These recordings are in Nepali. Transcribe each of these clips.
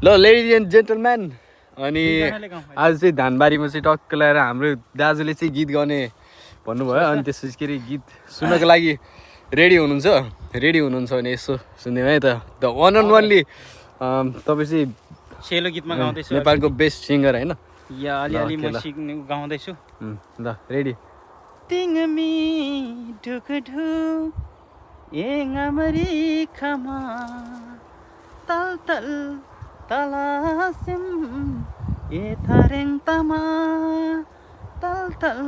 ल लेडिज एन्ड जेन्टलम्यान, अनि आज चाहिँ धानबारीमा चाहिँ टक्क लगाएर हाम्रो दाजुले चाहिँ गीत गाउने भन्नुभयो। अनि त्यसपछि के अरे गीत सुन्नको लागि रेडी हुनुहुन्छ भने यसो सुनिदिउँ है त। द वान एन्ड ओन्ली तपाईँ चाहिँ सेलो गीतमा गाउँदैछु, नेपालको बेस्ट सिङ्गर होइन? या अलिअलि म सिक्ने गाउँदैछु। ल रेडी। तिङमी ढुकढु एङमरी खमा तल तल तलासिम ए थारेङ तमा तल तल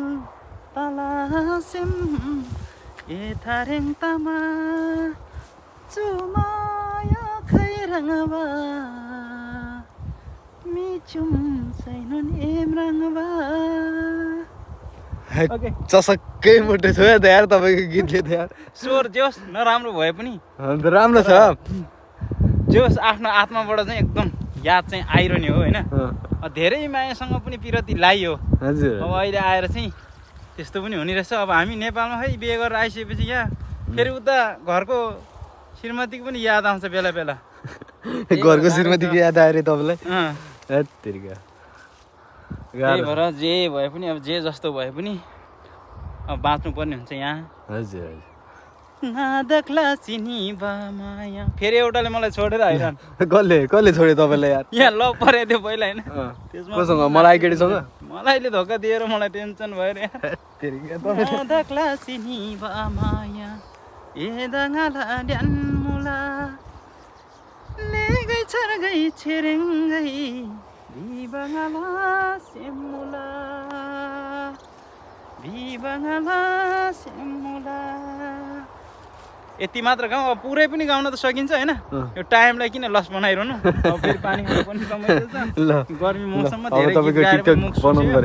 तलासिम ए थारेङ तमा चुमाया खैरङबा मिचुम सैनुन एम रङबा। चसक्कै मुटु छ त यार तपाईँको गीतले त यार। स्वर जोस् नराम्रो भए पनि राम्रो छ, जोस् आफ्नो आत्माबाट चाहिँ एकदम याद चाहिँ आइरहने हो होइन। धेरै मायासँग पनि पिरती लाइयो। हजुर। अब अहिले आएर चाहिँ त्यस्तो पनि हुने रहेछ। अब हामी नेपालमा खै बिहे गरेर आइसकेपछि यहाँ फेरि उता घरको श्रीमतीको पनि याद आउँछ बेला बेला। घरको श्रीमतीको याद आयो अरे तपाईँलाई? त्यही भएर जे भए पनि अब जे जस्तो भए पनि अब बाँच्नुपर्ने हुन्छ यहाँ। हजुर। नादक्ला चिनी बामाया। फेरि एउटाले मलाई छोडेर हैरान। कसले छोड्यो तपाईँलाई यार? यहाँ लभ परेको थियो पहिला होइन, कोसँग? मलाई केटीसँग? मलाईले धोका दिएर मलाई टेन्सन भयो रे। नादक्ला चिनी बामाया ए दङला ड्यानमुला लेगै छर्गै छेरेङ्गै बिबङला सेमुला बिबङला सेमुला। यति मात्र गाउँ, अब पुरै पनि गाउन त सकिन्छ होइन। यो टाइमलाई किन लस बनाइरहनु। अब फेरि पानी खानु पनि समय गर्मी मौसममा धेरै गीत गाएर मुख सुक्यो।